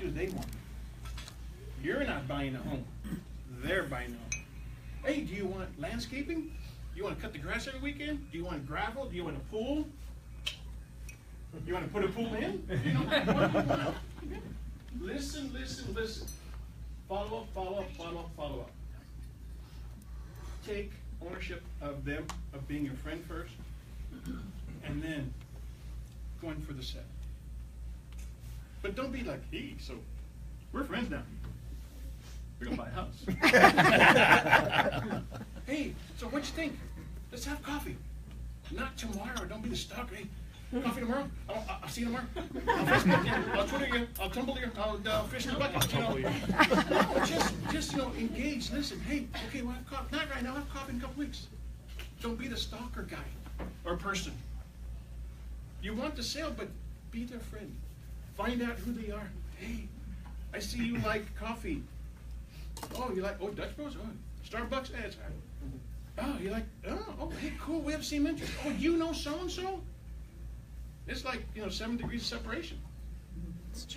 do they want? You're not buying a home. They're buying a home. Hey, do you want landscaping? Do you want to cut the grass every weekend? Do you want gravel? Do you want a pool? You want to put a pool in? You know, what do you want? Listen, listen, listen. Follow up, follow up, follow up, follow up. Take ownership of them, of being your friend first, and then going for the set. But don't be like, hey, so we're friends now. We're going to buy a house. Hey, so what you think? Let's have coffee. Not tomorrow. Don't be the stalker. Hey, coffee tomorrow? I'll see you tomorrow. I'll Facebook you. I'll Twitter you. I'll Tumblr you. I'll fish in the bucket. You know. No, just engage. Listen. Hey, okay, we'll have coffee. Not right now. I'll have coffee in a couple weeks. Don't be the stalker guy or person. You want the sale, but be their friend. Find out who they are. Hey, I see you like coffee. Oh, you like Dutch Bros? Oh, Starbucks? That's right. Oh, you like? Oh, hey, cool. We have the same interest. Oh, you know so and so? It's like 7 degrees of separation.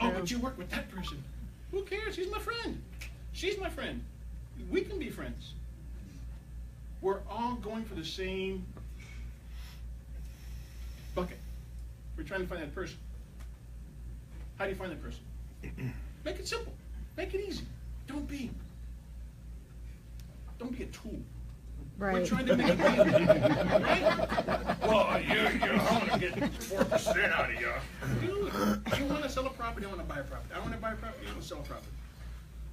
Oh, but you work with that person. Who cares? He's my friend. She's my friend. We can be friends. We're all going for the same bucket. We're trying to find that person. How do you find that person? Make it simple. Make it easy. Don't be a tool. Right. We're trying to make it real. Right? Well, I'm going to get 4% out of you. Dude, you want to sell a property, I want to buy a property. I want to buy a property, I want to sell a property.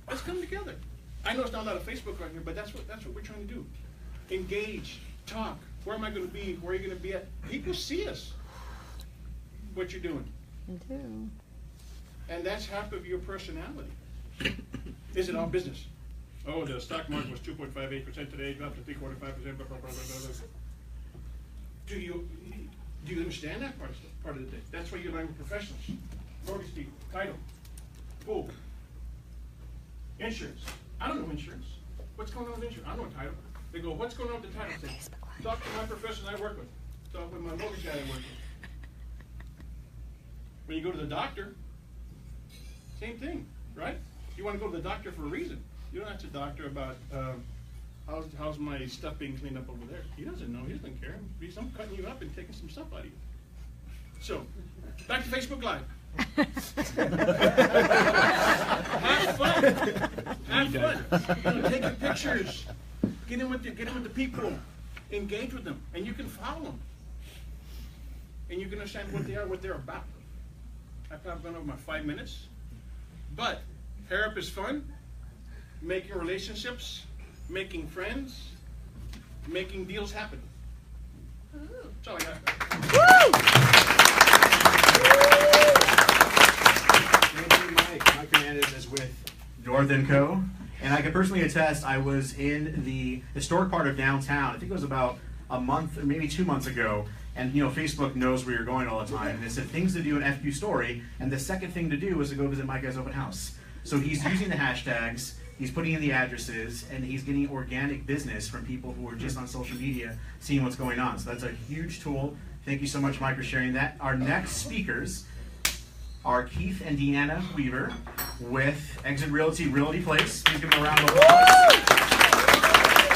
Let's come together. I know it's not a lot of Facebook right here, but that's what we're trying to do. Engage, talk. Where am I going to be? Where are you going to be at? People see us. What you're doing. Me too. And that's half of your personality. Is it all business? Oh, the stock market was 2.58% today, dropped to 3.45%. Blah, blah, blah, blah, blah. Do you understand that part of the day? That's why you learn with professionals. Mortgage people, title, pool, insurance. I don't know insurance. What's going on with insurance? I don't know title. They go, what's going on with the title? Say, talk to my professionals I work with. Talk with my mortgage guy I work with. When you go to the doctor, same thing, right? You want to go to the doctor for a reason. You don't ask the doctor about how's my stuff being cleaned up over there. He doesn't know. He doesn't care. I'm cutting you up and taking some stuff out of you. So, back to Facebook Live. Have fun. Have fun. Take your pictures. Get in with the people. Engage with them, and you can follow them, and you can understand what they are, what they're about. I've probably gone over my 5 minutes, but hair up is fun. Making relationships, making friends, making deals happen. That's all I got. Thank you, Mike. Mike Hernandez is with North & Co. And I can personally attest, I was in the historic part of downtown. I think it was about a month, or maybe 2 months ago. And Facebook knows where you're going all the time. And it said things to do in FQ Story. And the second thing to do was to go visit Mike guy's open house. So he's using the hashtags. He's putting in the addresses, and he's getting organic business from people who are just on social media seeing what's going on. So that's a huge tool. Thank you so much, Mike, for sharing that. Our next speakers are Keith and Deanna Weaver with Exit Realty Place. Please give them a round of applause.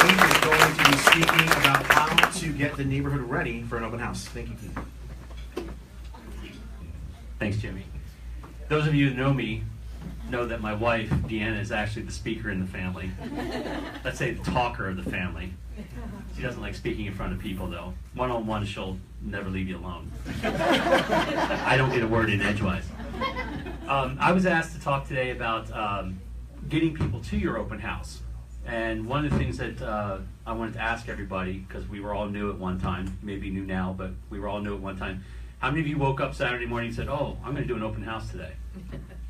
Keith is going to be speaking about how to get the neighborhood ready for an open house. Thank you, Keith. Thanks, Jimmy. Those of you who know me know that my wife, Deanna, is actually the speaker in the family. Let's say the talker of the family. She doesn't like speaking in front of people, though. One-on-one, she'll never leave you alone. I don't get a word in edgewise. I was asked to talk today about getting people to your open house. And one of the things that I wanted to ask everybody, because we were all new at one time, maybe new now, but we were all new at one time. How many of you woke up Saturday morning and said, oh, I'm going to do an open house today?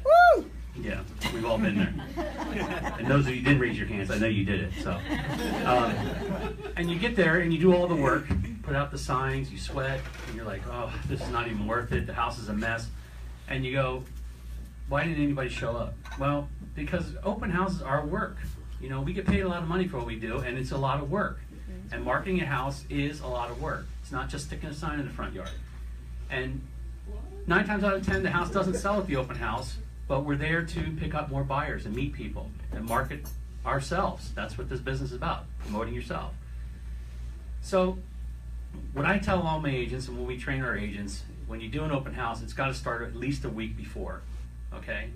Woo! Yeah, we've all been there. And those of you who didn't raise your hands, I know you did it. So, and you get there and you do all the work, put out the signs, you sweat, and you're like, oh, this is not even worth it. The house is a mess. And you go, why didn't anybody show up? Well, because open houses are work. We get paid a lot of money for what we do, and it's a lot of work. And marketing a house is a lot of work. It's not just sticking a sign in the front yard. And 9 times out of 10, the house doesn't sell at the open house but we're there to pick up more buyers and meet people and market ourselves. That's what this business is about, promoting yourself. So what I tell all my agents, and when we train our agents, when you do an open house, it's got to start at least a week before, okay?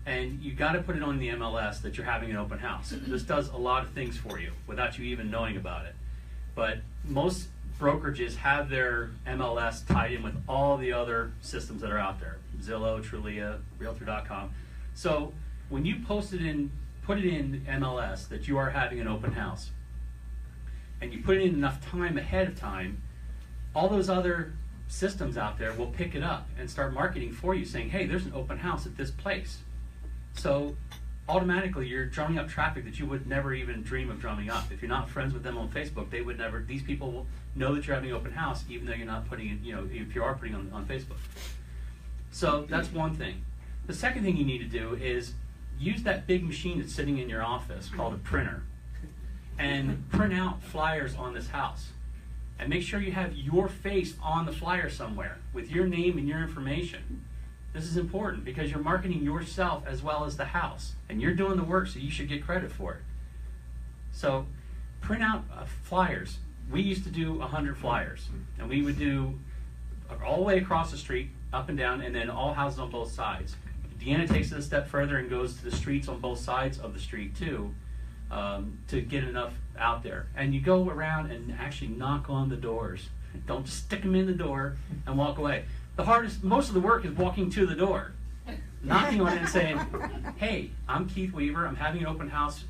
And you got to put it on the MLS that you're having an open house. This does a lot of things for you without you even knowing about it. But most brokerages have their MLS tied in with all the other systems that are out there, Zillow, Trulia, Realtor.com. So when you put it in MLS that you are having an open house, and you put it in enough time ahead of time, all those other systems out there will pick it up and start marketing for you, saying, hey, there's an open house at this place. So automatically you're drumming up traffic that you would never even dream of drumming up. If you're not friends with them on Facebook, they would never, these people will know that you're having an open house, even though you're not putting it, you know, if you are putting it on Facebook. So that's one thing. The second thing you need to do is use that big machine that's sitting in your office called a printer, and print out flyers on this house. And make sure you have your face on the flyer somewhere with your name and your information. This is important because you're marketing yourself as well as the house, and you're doing the work, so you should get credit for it. So print out flyers. We used to do 100 flyers, and we would do all the way across the street, up and down, and then all houses on both sides. Deanna takes it a step further and goes to the streets on both sides of the street too, to get enough out there. And you go around and actually knock on the doors. Don't just stick them in the door and walk away. The hardest, most of the work is walking to the door, knocking on it and saying, hey, I'm Keith Weaver. I'm having an open house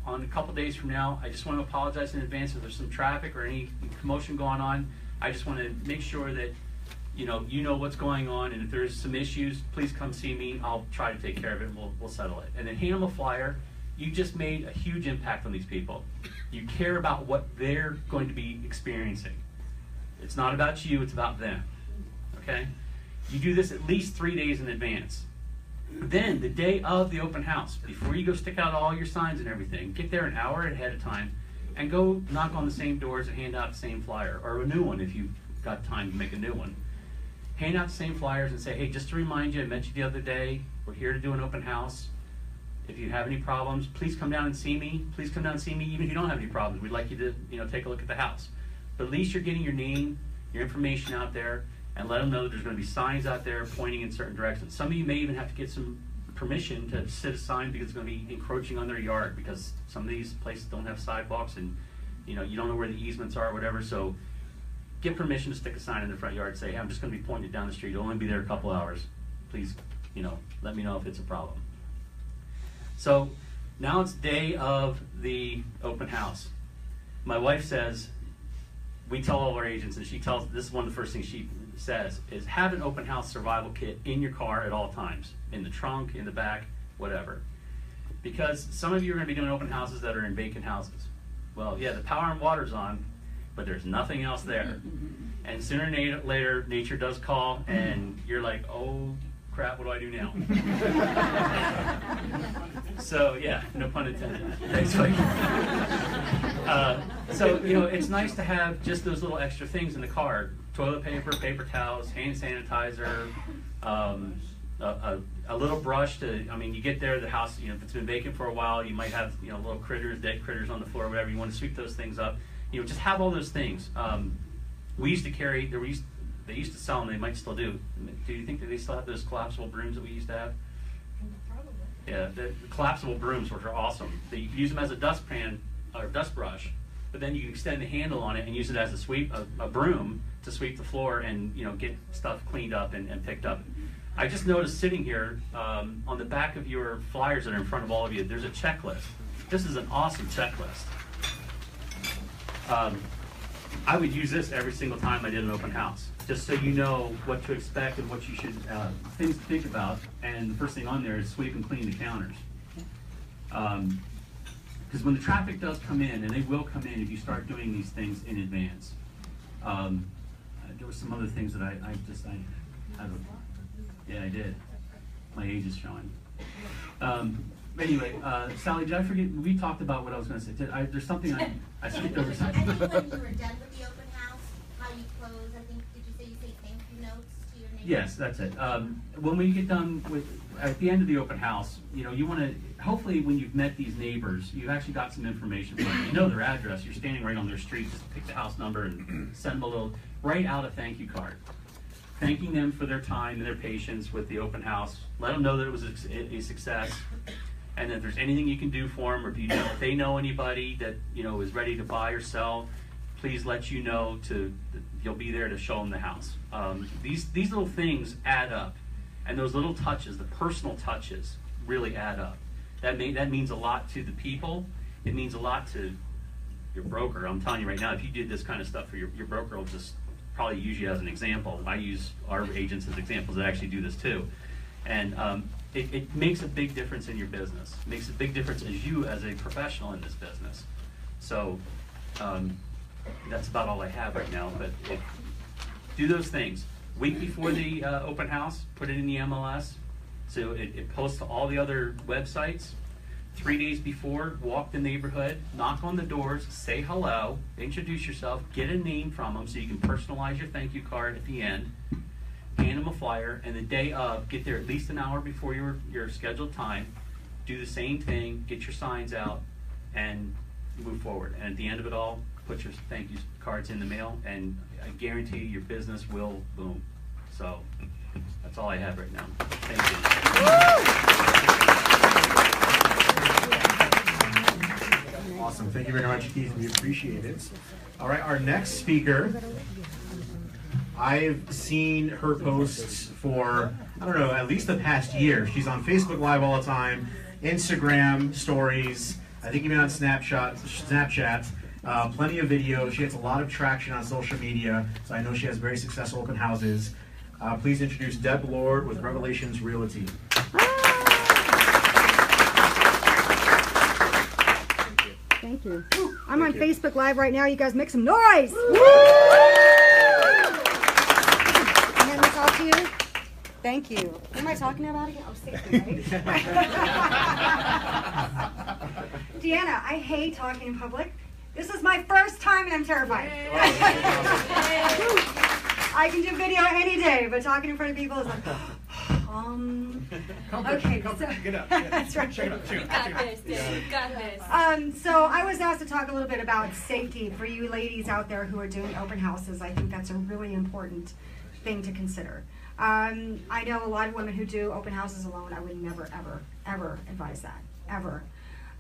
on a couple days from now. I just want to apologize in advance if there's some traffic or any commotion going on. I just want to make sure that you know what's going on, and if there's some issues, please come see me. I'll try to take care of it, and we'll settle it. And then hand them a flyer. You just made a huge impact on these people. You care about what they're going to be experiencing. It's not about you, it's about them. Okay? You do this at least 3 days in advance. Then, the day of the open house, before you go stick out all your signs and everything, get there an hour ahead of time and go knock on the same doors and hand out the same flyer, or a new one if you've got time to make a new one. Hand out the same flyers and say, hey, just to remind you, I met you the other day. We're here to do an open house. If you have any problems, please come down and see me. Please come down and see me, even if you don't have any problems. We'd like you to take a look at the house. But at least you're getting your name, your information out there, and let them know that there's going to be signs out there pointing in certain directions. Some of you may even have to get some permission to sit a sign because it's going to be encroaching on their yard, because some of these places don't have sidewalks, and you don't know where the easements are or whatever. So get permission to stick a sign in the front yard. Say, hey, I'm just going to be pointing it down the street. It'll only be there a couple hours. Please, let me know if it's a problem. So now it's day of the open house. My wife says, we tell all our agents, and this is one of the first things she says, is have an open house survival kit in your car at all times, in the trunk, in the back, whatever. Because some of you are going to be doing open houses that are in vacant houses. Well, yeah, the power and water's on, but there's nothing else there. And sooner or later, nature does call, and you're like, oh crap, what do I do now? So yeah, no pun intended. Thanks, Mike. So it's nice to have just those little extra things in the car: toilet paper, paper towels, hand sanitizer, a little brush to. You get there, the house. If it's been vacant for a while, you might have little critters, dead critters on the floor, whatever. You want to sweep those things up. Just have all those things. We used to carry. They used to sell them. They might still do. Do you think that they still have those collapsible brooms that we used to have? Probably. Yeah, the collapsible brooms, which are awesome. They use them as a dustpan or dust brush, but then you can extend the handle on it and use it as a broom to sweep the floor and get stuff cleaned up and picked up. I just noticed sitting here on the back of your flyers that are in front of all of you, there's a checklist. This is an awesome checklist. I would use this every single time I did an open house, just so you know what to expect and what you should, things to think about. And the first thing on there is sweep and clean the counters. Because when the traffic does come in, and they will come in if you start doing these things in advance. There were some other things that I don't, yeah, I did. My age is showing. Anyway, Sally, did I forget? We talked about what I was going to say. There's something I skipped over. I think when you were done with the open house, how you close, I think, did you say thank you notes to your neighbors? Yes, that's it. When we get done with at the end of the open house, you know, you want to, hopefully when you've met these neighbors, you've actually got some information from them. You know their address, you're standing right on their street, just pick the house number and send them a little, write out a thank you card. Thanking them for their time and their patience with the open house. Let them know that it was a success. And if there's anything you can do for them, or if they know anybody that, you know, is ready to buy or sell, please let you know you'll be there to show them the house. These little things add up, and those little touches, the personal touches, really add up. That means a lot to the people. It means a lot to your broker. I'm telling you right now, if you did this kind of stuff for your broker, will just probably use you as an example. I use our agents as examples that actually do this too, and it makes a big difference in your business. It makes a big difference as you as a professional in this business. So. That's about all I have right now, but do those things. Week before the open house, put it in the MLS, so it posts to all the other websites. 3 days before, walk the neighborhood, knock on the doors, say hello, introduce yourself, get a name from them so you can personalize your thank you card at the end, hand them a flyer, and the day of, get there at least an hour before your scheduled time, do the same thing, get your signs out, and move forward. And at the end of it all, put your thank you cards in the mail, and I guarantee your business will boom. So that's all I have right now. Thank you. Awesome. Thank you very much, Keith. We appreciate it. All right, our next speaker, I've seen her posts for, I don't know, at least the past year. She's on Facebook Live all the time, Instagram stories, I think even on Snapchat. Plenty of videos. She gets a lot of traction on social media, so I know she has very successful open houses. Please introduce Deb Lord with Revelations Realty. Thank you. I'm on Facebook Live right now. You guys make some noise. Woo! Hand this off to you. Thank you. What am I talking about again? Oh, safety, right? Deanna, I hate talking in public. This is my first time and I'm terrified. I can do video any day, but talking in front of people is like, okay, so, get up. That's right. Check it out. You got this, Dave. You got this. So I was asked to talk a little bit about safety for you ladies out there who are doing open houses. I think that's a really important thing to consider. I know a lot of women who do open houses alone. I would never, ever, ever advise that, ever.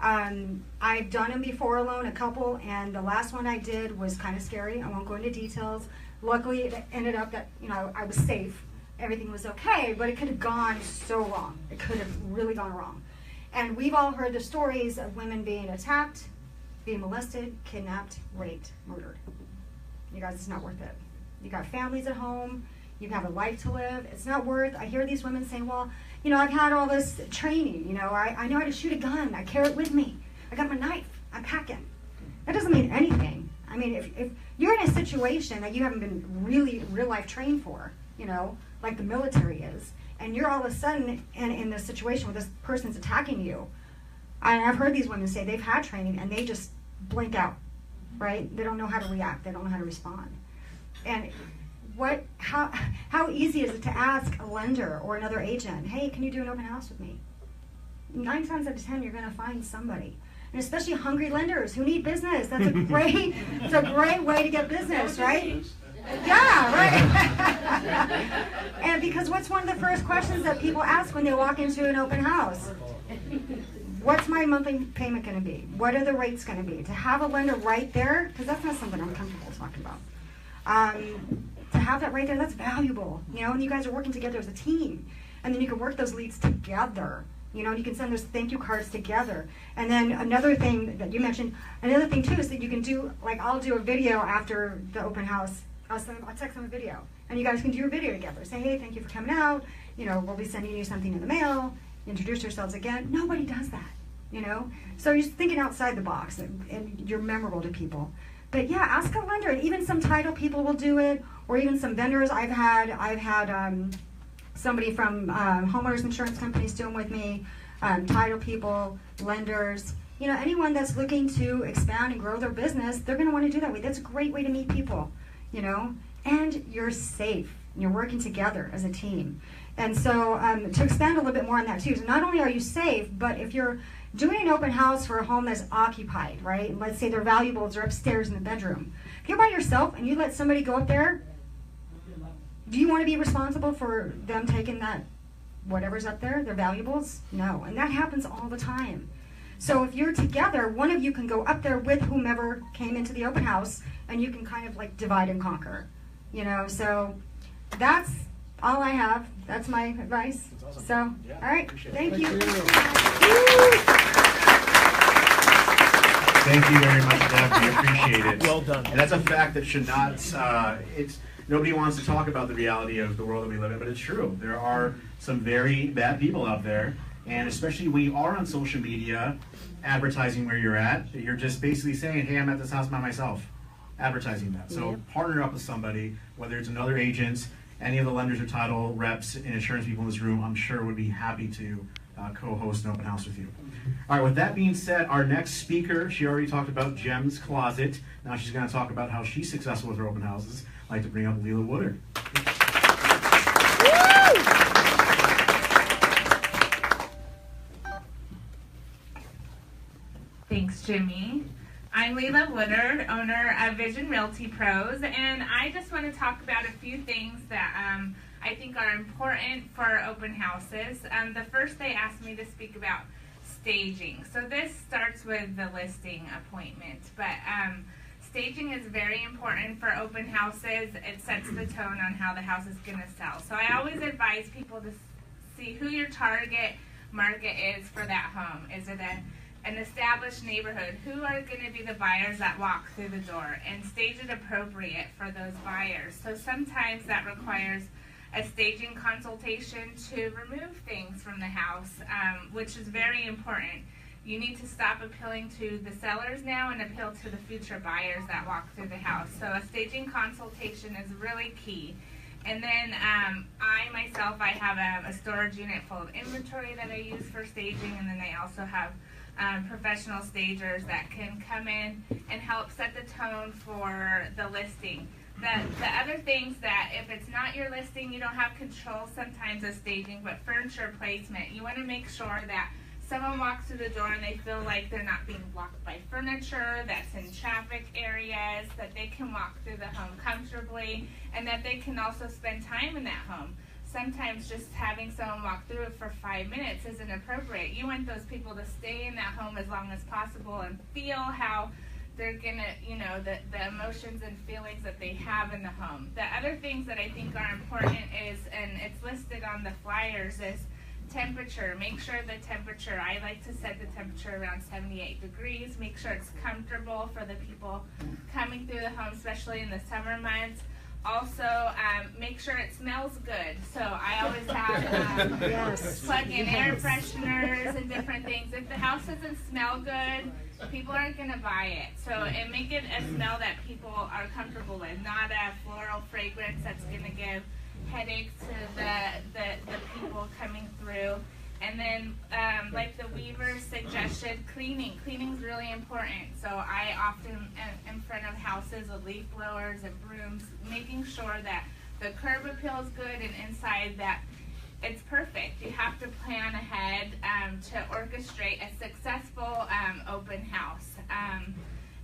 I've done them before alone, a couple, and the last one I did was kind of scary. I won't go into details. Luckily, it ended up that, you know, I was safe. Everything was okay, but it could have gone so wrong. It could have really gone wrong. And we've all heard the stories of women being attacked, being molested, kidnapped, raped, murdered. You guys, it's not worth it. You got families at home. You have a life to live. It's not worth. I hear these women saying, well, you know, I've had all this training. You know, I know how to shoot a gun. I carry it with me. I got my knife. I'm packing. That doesn't mean anything. I mean, if you're in a situation that you haven't been really real life trained for, you know, like the military is, and you're all of a sudden in this situation where this person's attacking you, and I've heard these women say they've had training and they just blink out, right? They don't know how to react. They don't know how to respond. And how easy is it to ask a lender or another agent, hey, can you do an open house with me? 9 times out of 10, you're going to find somebody. And especially hungry lenders who need business. That's a great, it's a great way to get business, right? Yeah, right. And because what's one of the first questions that people ask when they walk into an open house? What's my monthly payment going to be? What are the rates going to be? To have a lender right there, because that's not something I'm comfortable talking about. To have that right there, that's valuable, you know, and you guys are working together as a team. And then you can work those leads together, you know, and you can send those thank you cards together. And then another thing that you mentioned, another thing too is that you can do, like I'll do a video after the open house. I'll text them a video. And you guys can do your video together. Say, hey, thank you for coming out. You know, we'll be sending you something in the mail. Introduce yourselves again. Nobody does that, you know. So you're thinking outside the box and you're memorable to people. But yeah, ask a lender, and even some title people will do it, or even some vendors. I've had somebody from homeowners insurance companies do them with me, title people, lenders. You know, anyone that's looking to expand and grow their business, they're going to want to do that way. That's a great way to meet people, you know. And you're safe. You're working together as a team. And so to expand a little bit more on that too, so not only are you safe, but if you're doing an open house for a home that's occupied, right? Let's say their valuables are upstairs in the bedroom. If you're by yourself and you let somebody go up there, do you want to be responsible for them taking that, whatever's up there, their valuables? No, and that happens all the time. So if you're together, one of you can go up there with whomever came into the open house, and you can kind of like divide and conquer, you know. So that's all I have. That's my advice. That's awesome. So, Yeah, all right, thank you. Thank you very much, Deb. We appreciate it. Well done. And that's a fact that should not. Nobody wants to talk about the reality of the world that we live in, but it's true. There are some very bad people out there, and especially when you are on social media, advertising where you're at, you're just basically saying, "Hey, I'm at this house by myself," advertising that. So partner up with somebody, whether it's another agent, any of the lenders or title reps and insurance people in this room, I'm sure would be happy to co-host an open house with you. All right, with that being said, our next speaker, she already talked about Jem's Closet. Now she's going to talk about how she's successful with her open houses. I'd like to bring up Leila Woodard. Thanks, Jimmy. I'm Leila Woodard, owner of Vision Realty Pros, and I just want to talk about a few things that I think are important for open houses. The first, they asked me to speak about staging. So this starts with the listing appointment, but staging is very important for open houses. It sets the tone on how the house is going to sell. So I always advise people to see who your target market is for that home. Is it an established neighborhood? Who are going to be the buyers that walk through the door? And stage it appropriate for those buyers. So sometimes that requires a staging consultation to remove things from the house, which is very important. You need to stop appealing to the sellers now and appeal to the future buyers that walk through the house. So a staging consultation is really key. And then I myself have a storage unit full of inventory that I use for staging, and then I also have professional stagers that can come in and help set the tone for the listing. The other things that if it's not your listing, you don't have control sometimes of staging, but furniture placement. You want to make sure that someone walks through the door and they feel like they're not being blocked by furniture, that's in traffic areas, that they can walk through the home comfortably, and that they can also spend time in that home. Sometimes just having someone walk through it for 5 minutes isn't appropriate. You want those people to stay in that home as long as possible and feel how they're gonna, you know, the emotions and feelings that they have in the home. The other things that I think are important is, and it's listed on the flyers, is temperature. Make sure the temperature, I like to set the temperature around 78 degrees. Make sure it's comfortable for the people coming through the home, especially in the summer months. Also, make sure it smells good. So I always have plug-in air fresheners and different things. If the house doesn't smell good, people aren't going to buy it. So and make it a smell that people are comfortable with, not a floral fragrance that's going to give headaches to the people coming through. And then, like the Weaver suggested, cleaning. Cleaning is really important. So I often am in front of houses with leaf blowers and brooms, making sure that the curb appeal is good and inside that it's perfect. You have to plan ahead to orchestrate a successful open house.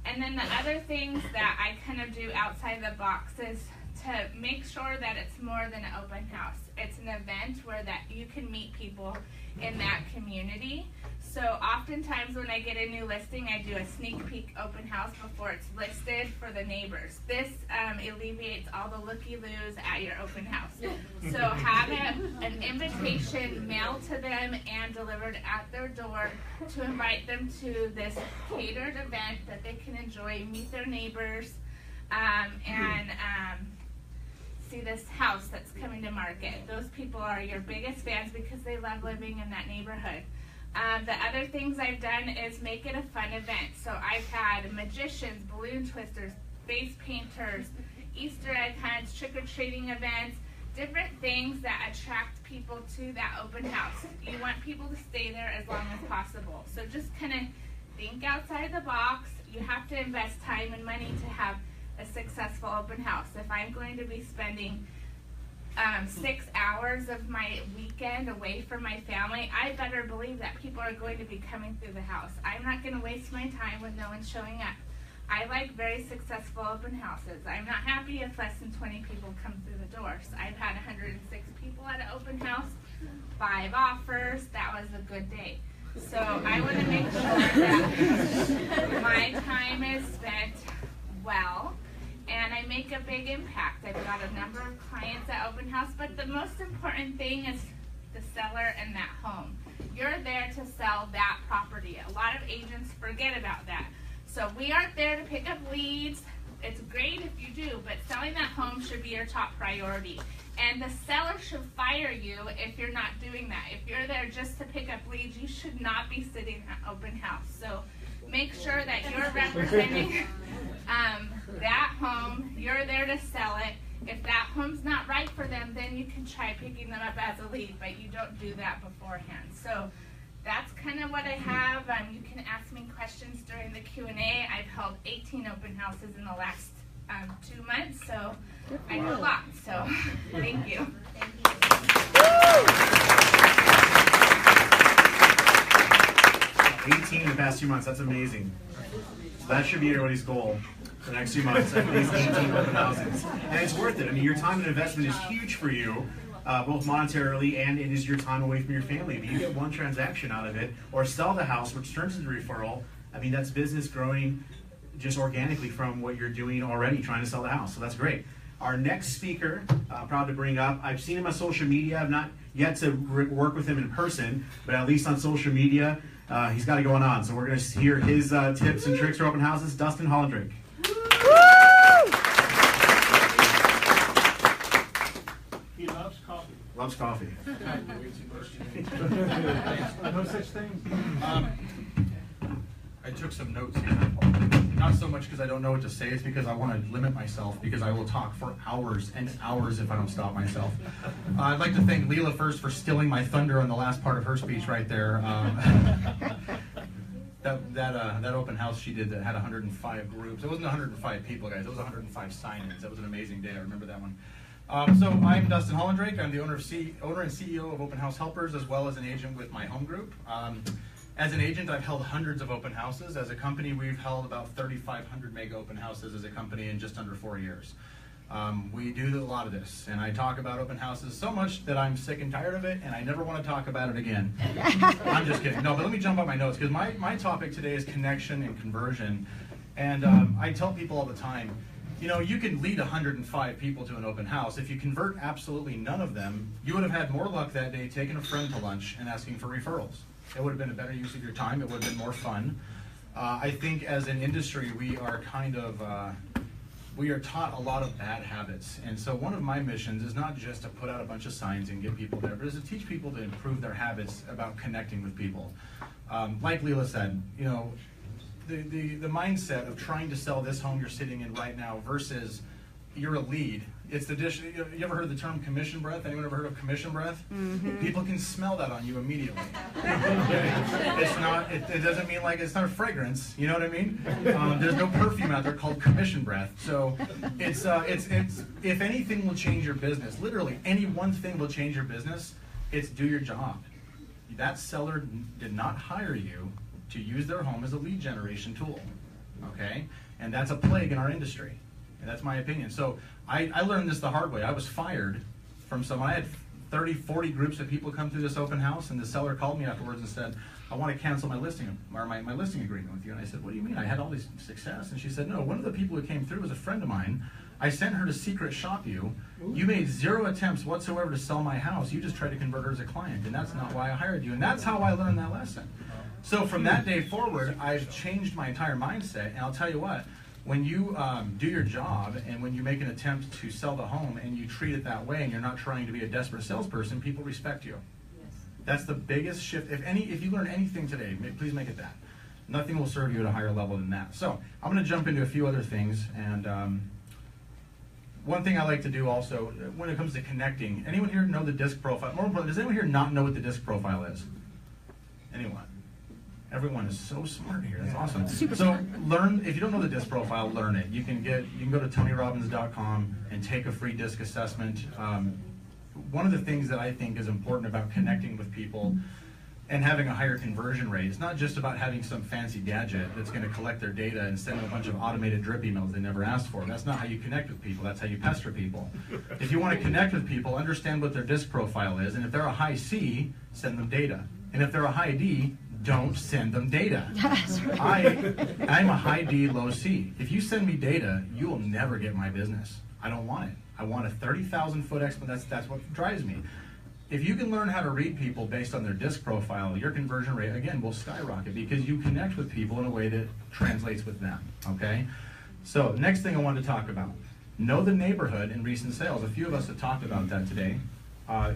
And then the other things that I kind of do outside the box is to make sure that it's more than an open house. It's an event where that you can meet people in that community. So oftentimes when I get a new listing, I do a sneak peek open house before it's listed for the neighbors. This alleviates all the looky-loos at your open house. So have an invitation mailed to them and delivered at their door to invite them to this catered event that they can enjoy, meet their neighbors, and see this house that's coming to market. Those people are your biggest fans because they love living in that neighborhood. The other things I've done is make it a fun event. So I've had magicians, balloon twisters, face painters, Easter egg hunts, trick-or-treating events, different things that attract people to that open house. You want people to stay there as long as possible. So just kind of think outside the box. You have to invest time and money to have a successful open house. If I'm going to be spending 6 hours of my weekend away from my family, I better believe that people are going to be coming through the house. I'm not going to waste my time with no one showing up. I like very successful open houses. I'm not happy if less than 20 people come through the doors. I've had 106 people at an open house, 5 offers. That was a good day. So I want to make sure that my time is spent well and I make a big impact. I've got a number of clients at open house, but the most important thing is the seller and that home. You're there to sell that property. A lot of agents forget about that. So we aren't there to pick up leads. It's great if you do, but selling that home should be your top priority. And the seller should fire you if you're not doing that. If you're there just to pick up leads, you should not be sitting at open house. So make sure that you're representing that home. You're there to sell it. If that home's not right for them, then you can try picking them up as a lead, but you don't do that beforehand. So that's kind of what I have. You can ask me questions during the Q&A. I've held 18 open houses in the last 2 months, so I know a lot. So thank you. Thank you. 18 in the past 2 months, that's amazing. So that should be everybody's goal for the next 2 months, at least 18 open houses. And it's worth it. I mean, your time and investment is huge for you, both monetarily and it is your time away from your family. But you get one transaction out of it, or sell the house, which turns into a referral. I mean, that's business growing just organically from what you're doing already, trying to sell the house. So that's great. Our next speaker, proud to bring up, I've seen him on social media. I've not yet to work with him in person, but at least on social media, he's got it going on. So we're going to hear his tips and tricks for open houses. Dustin Holland. He loves coffee. Loves coffee. No such thing. I took some notes here. Not so much because I don't know what to say, it's because I want to limit myself, because I will talk for hours and hours if I don't stop myself. I'd like to thank Leela first for stealing my thunder on the last part of her speech right there. That open house she did that had 105 groups. It wasn't 105 people, guys. It was 105 sign-ins. That was an amazing day. I remember that one. So I'm Dustin Holland. I'm the owner and CEO of Open House Helpers, as well as an agent with my home group. As an agent, I've held hundreds of open houses. As a company, we've held about 3,500 mega open houses as a company in just under 4 years. We do a lot of this, and I talk about open houses so much that I'm sick and tired of it, and I never want to talk about it again. I'm just kidding. No, but let me jump on my notes, because my topic today is connection and conversion. And I tell people all the time, you know, you can lead 105 people to an open house. If you convert absolutely none of them, you would have had more luck that day taking a friend to lunch and asking for referrals. It would have been a better use of your time. It would have been more fun. I think as an industry, we are we are taught a lot of bad habits. And so one of my missions is not just to put out a bunch of signs and get people there, but is to teach people to improve their habits about connecting with people. Like Leela said, you know, the mindset of trying to sell this home you're sitting in right now versus you're a lead. It's the dish. You ever heard of the term commission breath? Anyone ever heard of commission breath? Mm-hmm. People can smell that on you immediately. It's not. It doesn't mean like it's not a fragrance. You know what I mean? There's no perfume out there called commission breath. So it's if anything will change your business, literally any one thing will change your business. It's do your job. That seller did not hire you to use their home as a lead generation tool. Okay, and that's a plague in our industry. And that's my opinion. So I learned this the hard way. I was fired from someone. I had 30, 40 groups of people come through this open house, and the seller called me afterwards and said, I want to cancel my listing or my listing agreement with you. And I said, what do you mean? I had all this success. And she said, no, one of the people who came through was a friend of mine. I sent her to secret shop you. You made 0 attempts whatsoever to sell my house. You just tried to convert her as a client, and that's not why I hired you. And that's how I learned that lesson. So from that day forward, I've changed my entire mindset, and I'll tell you what, when you do your job and when you make an attempt to sell the home and you treat it that way and you're not trying to be a desperate salesperson, people respect you. Yes. That's the biggest shift. If you learn anything today, please make it that. Nothing will serve you at a higher level than that. So I'm going to jump into a few other things. And one thing I like to do also, when it comes to connecting, anyone here know the disc profile? More importantly, does anyone here not know what the disc profile is? Anyone? Everyone is so smart here. That's awesome. So learn, if you don't know the disc profile, learn it. You can go to TonyRobbins.com and take a free disc assessment. one of the things that I think is important about connecting with people and having a higher conversion rate, it's not just about having some fancy gadget that's going to collect their data and send them a bunch of automated drip emails they never asked for. That's not how you connect with people. That's how you pester people. If you want to connect with people, understand what their disc profile is, and if they're a high C, send them data. And if they're a high D, don't send them data. That's right. I'm a high D, low C. If you send me data, you will never get my business. I don't want it. I want a 30,000 foot explanation. That's what drives me. If you can learn how to read people based on their disc profile, your conversion rate, again, will skyrocket because you connect with people in a way that translates with them, okay? So, next thing I wanted to talk about. Know the neighborhood in recent sales. A few of us have talked about that today.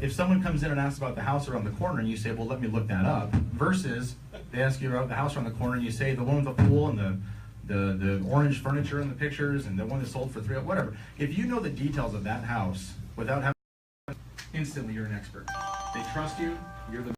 If someone comes in and asks about the house around the corner and you say, well, let me look that up, versus they ask you about the house around the corner and you say the one with the pool and the orange furniture in the pictures and the one that sold for $300, whatever. If you know the details of that house without having instantly you're an expert. They trust you, you're the